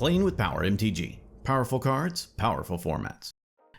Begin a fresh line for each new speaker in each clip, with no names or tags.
Playing with Power MTG. Powerful cards, powerful formats.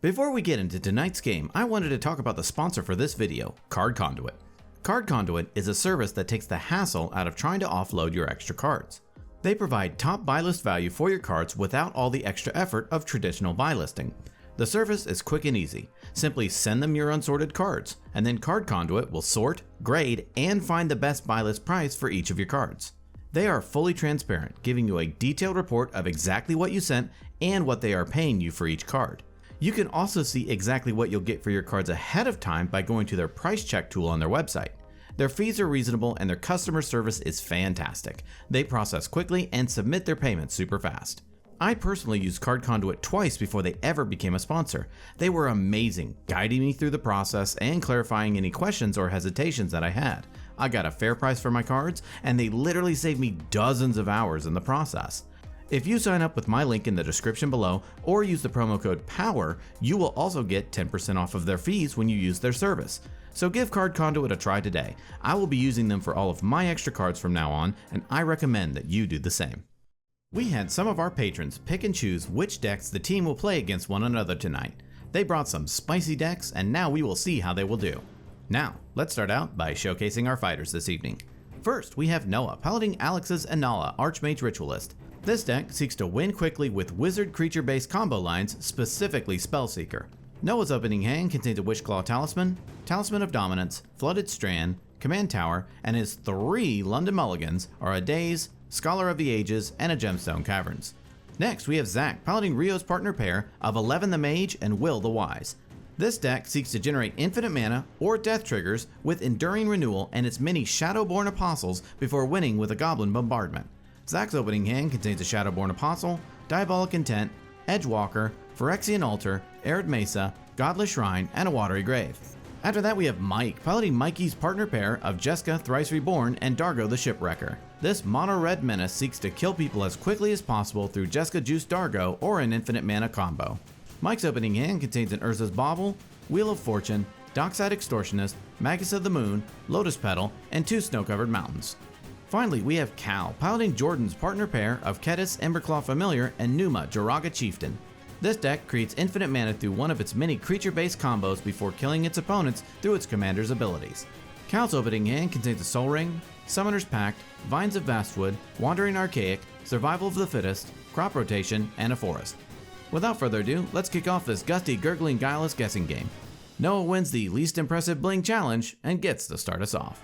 Before we get into tonight's game, I wanted to talk about the sponsor for this video, Card Conduit. Card Conduit is a service that takes the hassle out of trying to offload your extra cards. They provide top buy list value for your cards without all the extra effort of traditional buy listing. The service is quick and easy. Simply send them your unsorted cards, and then Card Conduit will sort, grade, and find the best buy list price for each of your cards. They are fully transparent, giving you a detailed report of exactly what you sent and what they are paying you for each card. You can also see exactly what you'll get for your cards ahead of time by going to their price check tool on their website. Their fees are reasonable and their customer service is fantastic. They process quickly and submit their payments super fast. I personally used Card Conduit twice before they ever became a sponsor. They were amazing, guiding me through the process and clarifying any questions or hesitations that I had. I got a fair price for my cards, and they literally saved me dozens of hours in the process. If you sign up with my link in the description below or use the promo code POWER, you will also get 10% off of their fees when you use their service. So give Card Conduit a try today. I will be using them for all of my extra cards from now on, and I recommend that you do the same. We had some of our patrons pick and choose which decks the team will play against one another tonight. They brought some spicy decks, and now we will see how they will do. Now, let's start out by showcasing our fighters this evening. First, we have Noah piloting Alex's Inalla Archmage Ritualist. This deck seeks to win quickly with wizard creature-based combo lines, specifically Spellseeker. Noah's opening hand contains a Witchclaw Talisman, Talisman of Dominance, Flooded Strand, Command Tower, and his 3 London Mulligans are a Daze, Scholar of the Ages, and a Gemstone Caverns. Next, we have Zach piloting Rio's partner pair of Eleven the Mage and Will the Wise. This deck seeks to generate infinite mana or death triggers with Enduring Renewal and its many Shadowborn Apostles before winning with a Goblin Bombardment. Zach's opening hand contains a Shadowborn Apostle, Diabolic Intent, Edgewalker, Phyrexian Altar, Arid Mesa, Godless Shrine, and a Watery Grave. After that, we have Mike piloting Mikey's partner pair of Jeska Thrice Reborn and Dargo the Shipwrecker. This mono-red menace seeks to kill people as quickly as possible through Jeska Juice Dargo or an infinite mana combo. Mike's opening hand contains an Urza's Bauble, Wheel of Fortune, Dockside Extortionist, Magus of the Moon, Lotus Petal, and 2 snow-covered mountains. Finally, we have Cal piloting Jordan's partner pair of Kediss Emberclaw Familiar and Numa Joraga Chieftain. This deck creates infinite mana through one of its many creature-based combos before killing its opponents through its commander's abilities. Cal's opening hand contains a Soul Ring, Summoner's Pact, Vines of Vastwood, Wandering Archaic, Survival of the Fittest, Crop Rotation, and a Forest. Without further ado, let's kick off this gusty, gurgling, guileless guessing game. Noah wins the Least Impressive Bling Challenge and gets to start us off.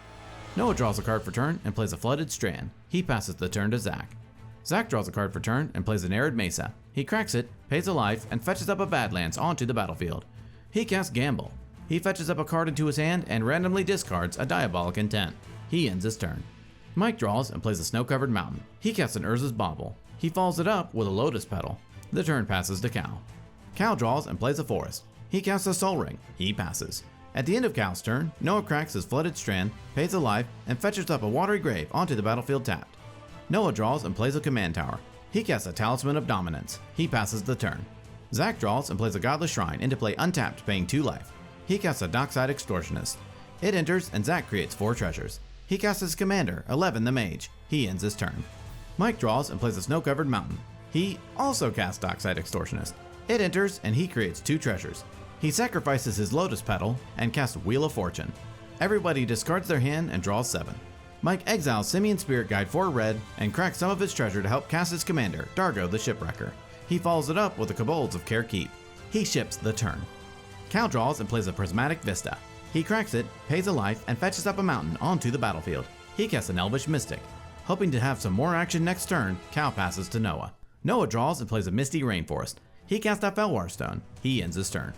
Noah draws a card for turn and plays a Flooded Strand. He passes the turn to Zach. Zach draws a card for turn and plays an Arid Mesa. He cracks it, pays a life, and fetches up a Badlands onto the battlefield. He casts Gamble. He fetches up a card into his hand and randomly discards a Diabolic Intent. He ends his turn. Mike draws and plays a Snow-Covered Mountain. He casts an Urza's Bauble. He follows it up with a Lotus Petal. The turn passes to Cal. Cal draws and plays a Forest. He casts a Soul Ring. He passes. At the end of Cal's turn, Noah cracks his Flooded Strand, pays a life, and fetches up a Watery Grave onto the battlefield tapped. Noah draws and plays a Command Tower. He casts a Talisman of Dominance. He passes the turn. Zach draws and plays a Godless Shrine into play untapped, paying 2 life. He casts a Dockside Extortionist. It enters and Zach creates 4 treasures. He casts his commander, Eleven the Mage. He ends his turn. Mike draws and plays a Snow-Covered Mountain. He also casts Dockside Extortionist. It enters and he creates 2 treasures. He sacrifices his Lotus Petal and casts Wheel of Fortune. Everybody discards their hand and draws 7. Mike exiles Simian Spirit Guide for red and cracks some of his treasure to help cast his commander, Dargo the Shipwrecker. He follows it up with the Kobolds of Care Keep. He ships the turn. Cal draws and plays a Prismatic Vista. He cracks it, pays a life, and fetches up a mountain onto the battlefield. He casts an Elvish Mystic. Hoping to have some more action next turn, Cal passes to Noah. Noah draws and plays a Misty Rainforest. He casts a Felwar Stone. He ends his turn.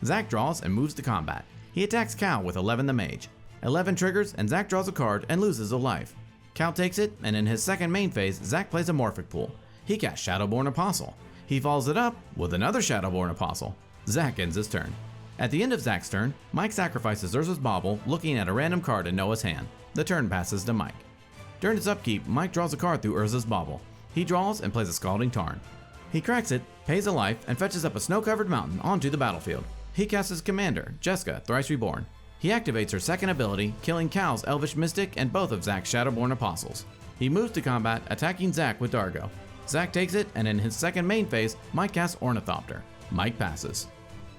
Zach draws and moves to combat. He attacks Cal with Eleven the Mage. 11 triggers and Zach draws a card and loses a life. Cal takes it, and in his second main phase, Zach plays a Morphic Pool. He casts Shadowborn Apostle. He follows it up with another Shadowborn Apostle. Zach ends his turn. At the end of Zach's turn, Mike sacrifices Urza's Bauble, looking at a random card in Noah's hand. The turn passes to Mike. During his upkeep, Mike draws a card through Urza's Bauble. He draws and plays a Scalding Tarn. He cracks it, pays a life, and fetches up a Snow-Covered Mountain onto the battlefield. He casts his commander, Jeska Thrice Reborn. He activates her second ability, killing Cal's Elvish Mystic and both of Zach's Shadowborn Apostles. He moves to combat, attacking Zach with Dargo. Zach takes it, and in his second main phase, Mike casts Ornithopter. Mike passes.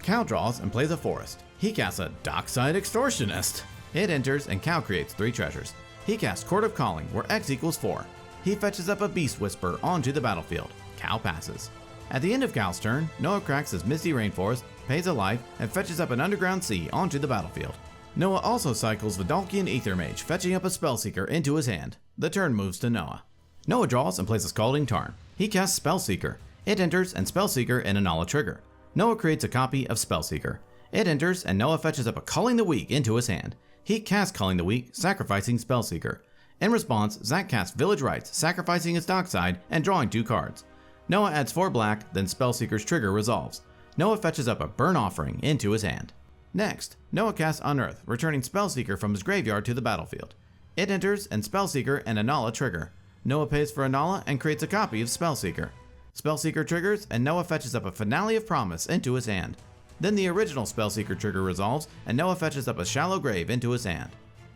Cal draws and plays a forest. He casts a Dockside Extortionist. It enters, and Cal creates 3 treasures. He casts Court of Calling, where X equals 4. He fetches up a Beast Whisper onto the battlefield. Cal passes. At the end of Cal's turn, Noah cracks his Misty Rainforest, pays a life, and fetches up an Underground Sea onto the battlefield. Noah also cycles Vidalkian Aether Mage, fetching up a Spellseeker into his hand. The turn moves to Noah. Noah draws and plays a Scalding Tarn. He casts Spellseeker. It enters, and Spellseeker and Inalla trigger. Noah creates a copy of Spellseeker. It enters, and Noah fetches up a Culling the Weak into his hand. He casts Culling the Weak, sacrificing Spellseeker. In response, Zach casts Village Rites, sacrificing his Dockside and drawing 2 cards. Noah adds 4 black, then Spellseeker's trigger resolves. Noah fetches up a Burn Offering into his hand. Next, Noah casts Unearth, returning Spellseeker from his graveyard to the battlefield. It enters, and Spellseeker and Inalla trigger. Noah pays for Inalla and creates a copy of Spellseeker. Spellseeker triggers, and Noah fetches up a Finale of Promise into his hand. Then the original Spellseeker trigger resolves, and Noah fetches up a Shallow Grave into his hand.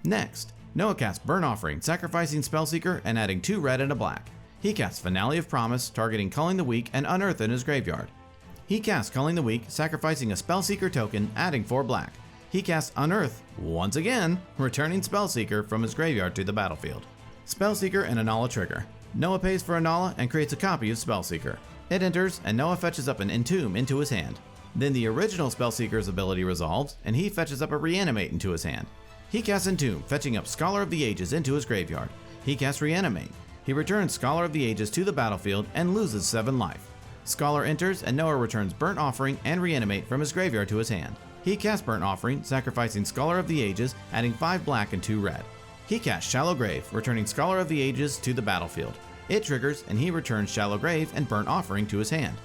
Next, Noah casts Burn Offering, sacrificing Spellseeker and adding 2 red and a black. He casts Finale of Promise, targeting Culling the Weak and Unearth in his graveyard. He casts Culling the Weak, sacrificing a Spellseeker token, adding 4 black. He casts Unearth, once again, returning Spellseeker from his graveyard to the battlefield. Spellseeker and Inalla trigger. Noah pays for Inalla and creates a copy of Spellseeker. It enters, and Noah fetches up an Entomb into his hand. Then the original Spellseeker's ability resolves, and he fetches up a Reanimate into his hand. He casts Entomb, fetching up Scholar of the Ages into his graveyard. He casts Reanimate. He returns Scholar of the Ages to the battlefield and loses 7 life. Scholar enters, and Noah returns Burnt Offering and Reanimate from his graveyard to his hand. He casts Burnt Offering, sacrificing Scholar of the Ages, adding 5 black and 2 red. He casts Shallow Grave, returning Scholar of the Ages to the battlefield. It triggers, and he returns Shallow Grave and Burnt Offering to his hand.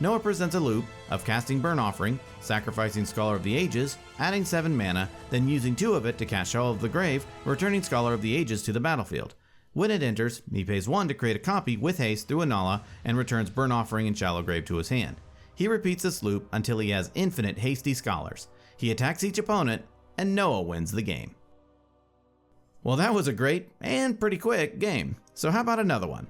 Noah presents a loop of casting Burnt Offering, sacrificing Scholar of the Ages, adding 7 mana, then using 2 of it to cast Shallow of the Grave, returning Scholar of the Ages to the battlefield. When it enters, he pays 1 to create a copy with haste through Inalla and returns Burnt Offering and Shallow Grave to his hand. He repeats this loop until he has infinite hasty Scholars. He attacks each opponent, and Noah wins the game. Well, that was a great and pretty quick game, so how about another one?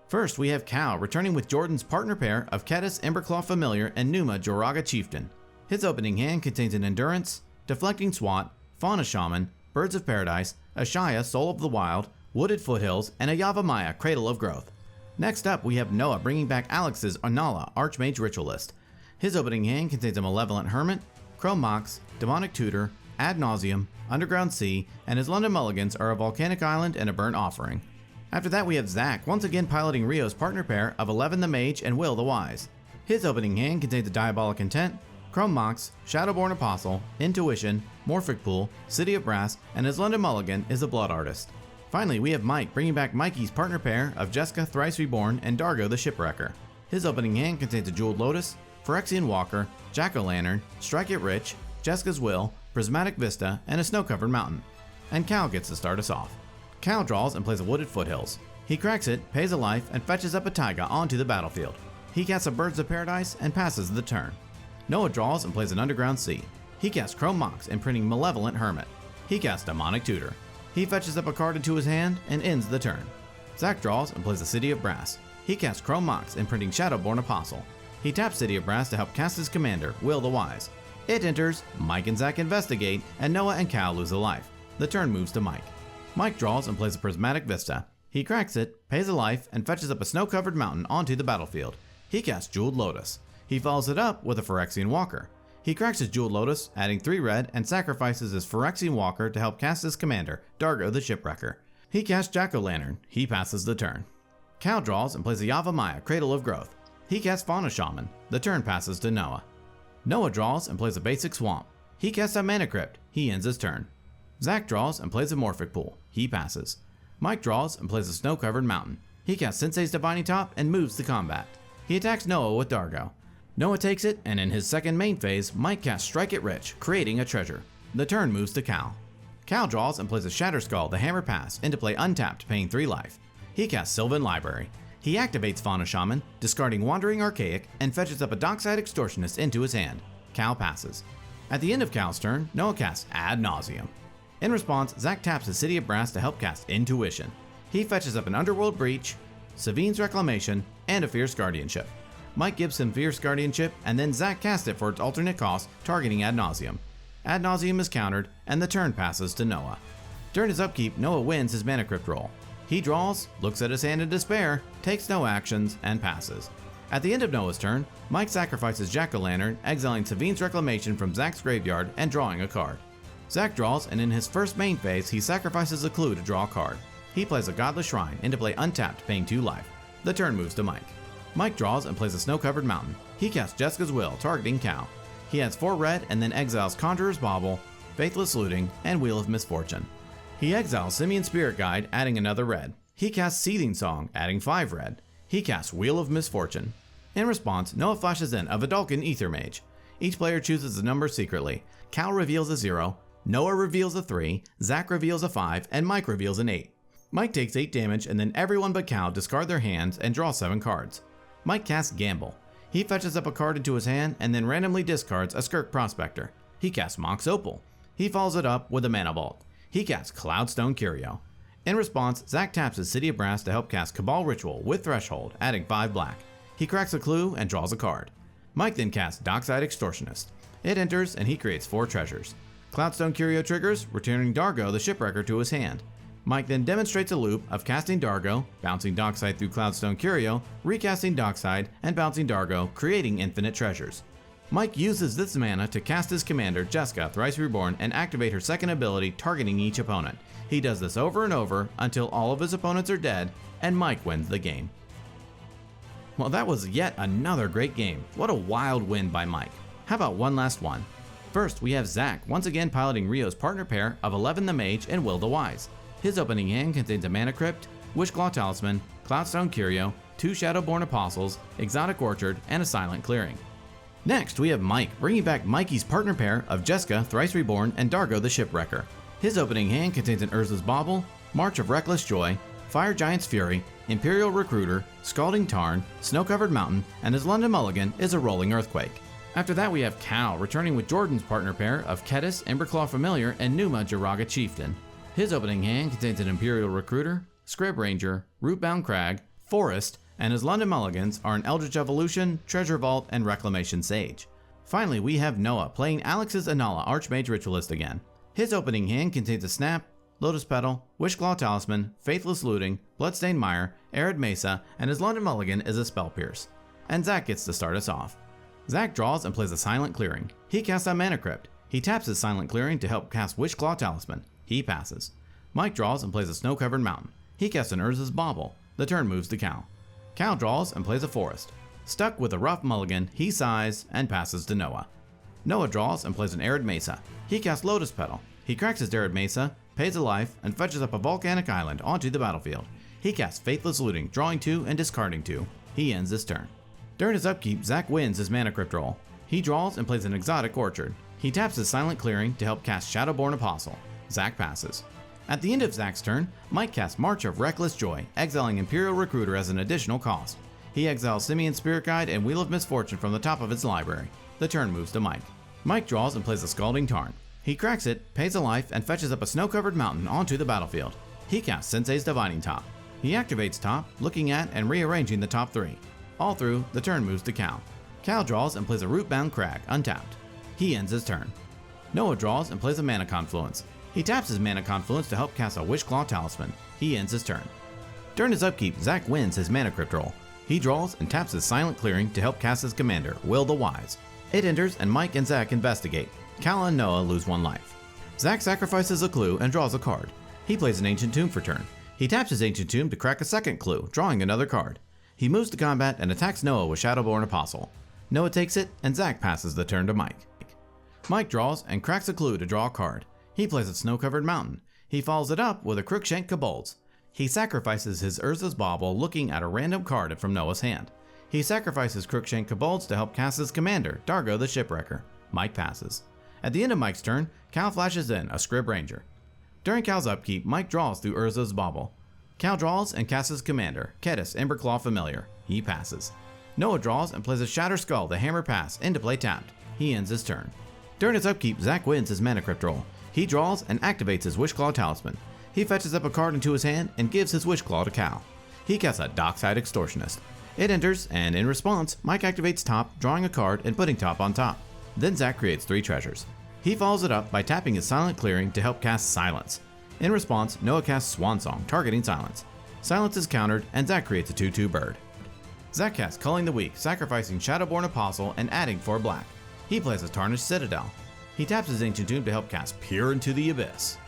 First, we have Cal returning with Jordan's partner pair of Kediss Emberclaw Familiar and Numa Joraga Chieftain. His opening hand contains an Endurance, Deflecting Swat, Fauna Shaman, Birds of Paradise, Ashaya Soul of the Wild, Wooded Foothills, and a Yavimaya Cradle of Growth. Next up, we have Noah bringing back Alex's Inalla Archmage Ritualist. His opening hand contains a Malevolent Hermit, Chrome Mox, Demonic Tutor, Ad Nauseam, Underground Sea, and his London Mulligans are a Volcanic Island and a Burnt Offering. After that, we have Zach once again piloting Rio's partner pair of Eleven the Mage and Will the Wise. His opening hand contains a Diabolic Intent, Chrome Mox, Shadowborn Apostle, Intuition, Morphic Pool, City of Brass, and his London Mulligan is a Blood Artist. Finally, we have Mike bringing back Mikey's partner pair of Jeska Thrice Reborn and Dargo the Shipwrecker. His opening hand contains a Jeweled Lotus, Phyrexian Walker, Jack-O-Lantern, Strike It Rich, Jeska's Will, Prismatic Vista, and a Snow-Covered Mountain. And Cal gets to start us off. Cal draws and plays a Wooded Foothills. He cracks it, pays a life, and fetches up a Taiga onto the battlefield. He casts a Birds of Paradise and passes the turn. Noah draws and plays an Underground Sea. He casts Chrome Mox, imprinting Malevolent Hermit. He casts Demonic Tutor. He fetches up a card into his hand and ends the turn. Zach draws and plays the City of Brass. He casts Chrome Mox, imprinting Shadowborn Apostle. He taps City of Brass to help cast his commander, Will the Wise. It enters, Mike and Zach investigate, and Noah and Cal lose a life. The turn moves to Mike. Mike draws and plays a Prismatic Vista. He cracks it, pays a life, and fetches up a Snow-Covered Mountain onto the battlefield. He casts Jeweled Lotus. He follows it up with a Phyrexian Walker. He cracks his Jeweled Lotus, adding 3 red, and sacrifices his Phyrexian Walker to help cast his commander, Dargo the Shipwrecker. He casts Jack-O-Lantern. He passes the turn. Cal draws and plays a Yavimaya Cradle of Growth. He casts Fauna Shaman. The turn passes to Noah. Noah draws and plays a basic Swamp. He casts a Mana Crypt. He ends his turn. Zach draws and plays a Morphic Pool. He passes. Mike draws and plays a Snow-Covered Mountain. He casts Sensei's Divining Top and moves to combat. He attacks Noah with Dargo. Noah takes it, and in his second main phase, Mike casts Strike It Rich, creating a treasure. The turn moves to Cal. Cal draws and plays a Shatterskull the Hammer Pass into play untapped, paying 3 life. He casts Sylvan Library. He activates Fauna Shaman, discarding Wandering Archaic, and fetches up a Dockside Extortionist into his hand. Cal passes. At the end of Cal's turn, Noah casts Ad Nauseam. In response, Zach taps the City of Brass to help cast Intuition. He fetches up an Underworld Breach, Savine's Reclamation, and a Fierce Guardianship. Mike gives him Fierce Guardianship, and then Zach casts it for its alternate cost, targeting Ad Nauseam. Ad Nauseam is countered, and the turn passes to Noah. During his upkeep, Noah wins his Mana Crypt roll. He draws, looks at his hand in despair, takes no actions, and passes. At the end of Noah's turn, Mike sacrifices Jack-O-Lantern, exiling Savine's Reclamation from Zach's graveyard and drawing a card. Zach draws, and in his first main phase, he sacrifices a clue to draw a card. He plays a Godless Shrine into play untapped, paying 2 life. The turn moves to Mike. Mike draws and plays a Snow-Covered Mountain. He casts Jeska's Will, targeting Cal. He adds 4 red and then exiles Conjurer's Bauble, Faithless Looting, and Wheel of Misfortune. He exiles Simian Spirit Guide, adding another red. He casts Seething Song, adding 5 red. He casts Wheel of Misfortune. In response, Noah flashes in a Vidalcan Ether Mage. Each player chooses a number secretly. Cal reveals a 0, Noah reveals a 3, Zach reveals a 5, and Mike reveals an 8. Mike takes 8 damage, and then everyone but Cal discard their hands and draw 7 cards. Mike casts Gamble. He fetches up a card into his hand and then randomly discards a Skirk Prospector. He casts Mox Opal. He follows it up with a Mana Vault. He casts Cloudstone Curio. In response, Zach taps his City of Brass to help cast Cabal Ritual with Threshold, adding 5 black. He cracks a clue and draws a card. Mike then casts Dockside Extortionist. It enters and he creates 4 treasures. Cloudstone Curio triggers, returning Dargo the Shipwrecker to his hand. Mike then demonstrates a loop of casting Dargo, bouncing Dockside through Cloudstone Curio, recasting Dockside, and bouncing Dargo, creating infinite treasures. Mike uses this mana to cast his commander, Jeska, Thrice Reborn, and activate her second ability, targeting each opponent. He does this over and over until all of his opponents are dead, and Mike wins the game. Well, that was yet another great game. What a wild win by Mike. How about one last one? First, we have Zach, once again piloting Rio's partner pair of 11 the Mage and Will the Wise. His opening hand contains a Mana Crypt, Wishclaw Talisman, Cloudstone Curio, 2 Shadowborn Apostles, Exotic Orchard, and a Silent Clearing. Next, we have Mike, bringing back Mikey's partner pair of Jeska, Thrice Reborn, and Dargo the Shipwrecker. His opening hand contains an Urza's Bauble, March of Reckless Joy, Fire Giant's Fury, Imperial Recruiter, Scalding Tarn, Snow-Covered Mountain, and his London Mulligan is a Rolling Earthquake. After that, we have Cal, returning with Jordan's partner pair of Kediss, Emberclaw Familiar, and Numa, Jiraga Chieftain. His opening hand contains an Imperial Recruiter, Scrib Ranger, Rootbound Crag, Forest, and his London Mulligans are an Eldritch Evolution, Treasure Vault, and Reclamation Sage. Finally, we have Noah playing Alex's Inalla Archmage Ritualist again. His opening hand contains a Snap, Lotus Petal, Wishclaw Talisman, Faithless Looting, Bloodstained Mire, Arid Mesa, and his London Mulligan is a Spell Pierce. And Zach gets to start us off. Zach draws and plays a Silent Clearing. He casts a Mana Crypt. He taps his Silent Clearing to help cast Wishclaw Talisman. He passes. Mike draws and plays a Snow-Covered Mountain. He casts an Urza's Bauble. The turn moves to Cal. Cal draws and plays a Forest. Stuck with a rough mulligan, he sighs and passes to Noah. Noah draws and plays an Arid Mesa. He casts Lotus Petal. He cracks his Arid Mesa, pays a life, and fetches up a volcanic island onto the battlefield. He casts Faithless Looting, drawing 2 and discarding 2. He ends his turn. During his upkeep, Zach wins his Mana Crypt roll. He draws and plays an Exotic Orchard. He taps his Silent Clearing to help cast Shadowborn Apostle. Zach passes. At the end of Zach's turn, Mike casts March of Reckless Joy, exiling Imperial Recruiter as an additional cost. He exiles Simian Spirit Guide and Wheel of Misfortune from the top of his library. The turn moves to Mike. Mike draws and plays a Scalding Tarn. He cracks it, pays a life, and fetches up a Snow-Covered Mountain onto the battlefield. He casts Sensei's Divining Top. He activates Top, looking at and rearranging the top 3. All through, the turn moves to Cal. Cal draws and plays a Rootbound Crag, untapped. He ends his turn. Noah draws and plays a Mana Confluence. He taps his Mana Confluence to help cast a Wishclaw Talisman. He ends his turn. During his upkeep, Zach wins his Mana Crypt roll. He draws and taps his Silent Clearing to help cast his commander, Will the Wise. It enters and Mike and Zach investigate. Cal and Noah lose 1 life. Zach sacrifices a clue and draws a card. He plays an Ancient Tomb for turn. He taps his Ancient Tomb to crack a second clue, drawing another card. He moves to combat and attacks Noah with Shadowborn Apostle. Noah takes it and Zach passes the turn to Mike. Mike draws and cracks a clue to draw a card. He plays a Snow-Covered Mountain. He follows it up with a Crookshank Kobolds. He sacrifices his Urza's Bauble, looking at a random card from Noah's hand. He sacrifices Crookshank Kobolds to help cast his commander, Dargo the Shipwrecker. Mike passes. At the end of Mike's turn, Cal flashes in a Scrib Ranger. During Cal's upkeep, Mike draws through Urza's Bauble. Cal draws and casts his commander, Kediss, Emberclaw Familiar. He passes. Noah draws and plays a Shatter Skull the Hammer Pass into play tapped. He ends his turn. During his upkeep, Zach wins his Mana Crypt roll. He draws and activates his Wishclaw Talisman. He fetches up a card into his hand and gives his Wishclaw to Cal. He casts a Dockside Extortionist. It enters, and in response, Mike activates top, drawing a card and putting top on top. Then Zach creates 3 treasures. He follows it up by tapping his Silent Clearing to help cast Silence. In response, Noah casts Swan Song, targeting Silence. Silence is countered, and Zach creates a 2/2 bird. Zach casts Culling the Weak, sacrificing Shadowborn Apostle and adding 4 black. He plays a Tarnished Citadel. He taps his Ancient Tomb to help cast Peer into the Abyss.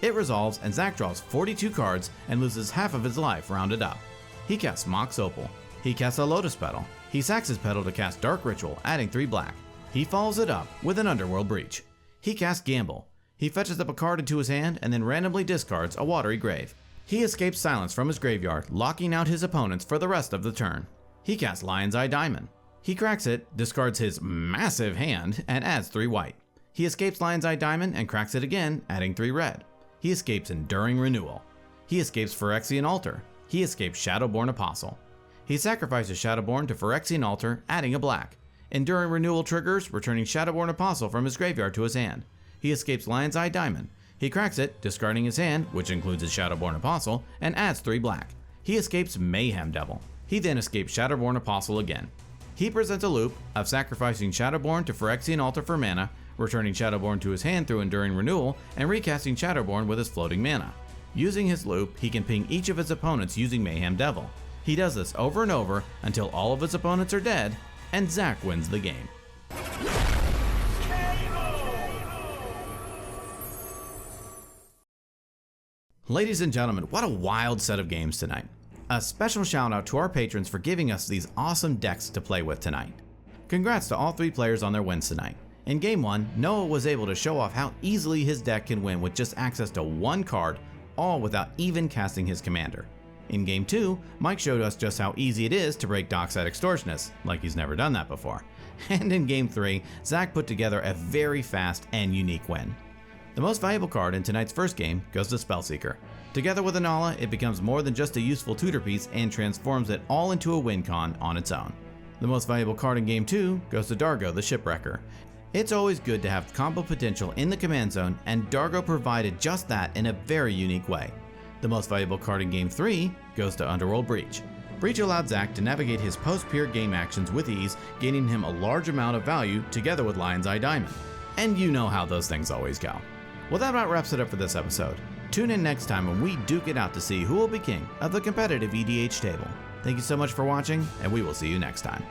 It resolves, and Zach draws 42 cards and loses half of his life rounded up. He casts Mox Opal. He casts a Lotus Petal. He sacks his petal to cast Dark Ritual, adding 3 black. He follows it up with an Underworld Breach. He casts Gamble. He fetches up a card into his hand and then randomly discards a Watery Grave. He escapes Silence from his graveyard, locking out his opponents for the rest of the turn. He casts Lion's Eye Diamond. He cracks it, discards his massive hand, and adds 3 white. He escapes Lion's Eye Diamond and cracks it again, adding 3 red. He escapes Enduring Renewal. He escapes Phyrexian Altar. He escapes Shadowborn Apostle. He sacrifices Shadowborn to Phyrexian Altar, adding a black. Enduring Renewal triggers, returning Shadowborn Apostle from his graveyard to his hand. He escapes Lion's Eye Diamond. He cracks it, discarding his hand, which includes his Shadowborn Apostle, and adds 3 black. He escapes Mayhem Devil. He then escapes Shadowborn Apostle again. He presents a loop of sacrificing Shadowborn to Phyrexian Altar for mana, returning Shadowborn to his hand through Enduring Renewal, and recasting Shadowborn with his floating mana. Using his loop, he can ping each of his opponents using Mayhem Devil. He does this over and over until all of his opponents are dead, and Zach wins the game. Ladies and gentlemen, what a wild set of games tonight. A special shout out to our patrons for giving us these awesome decks to play with tonight. Congrats to all 3 players on their wins tonight. In Game 1, Noah was able to show off how easily his deck can win with just access to 1 card, all without even casting his commander. In Game 2, Mike showed us just how easy it is to break Dockside Extortionist, like he's never done that before. And in Game 3, Zach put together a very fast and unique win. The most valuable card in tonight's first game goes to Spellseeker. Together with Inalla, it becomes more than just a useful tutor piece and transforms it all into a win con on its own. The most valuable card in Game 2 goes to Dargo the Shipwrecker. It's always good to have combo potential in the command zone, and Dargo provided just that in a very unique way. The most valuable card in Game 3 goes to Underworld Breach. Breach allowed Zach to navigate his post-peer game actions with ease, gaining him a large amount of value together with Lion's Eye Diamond. And you know how those things always go. Well, that about wraps it up for this episode. Tune in next time when we duke it out to see who will be king of the competitive EDH table. Thank you so much for watching, and we will see you next time.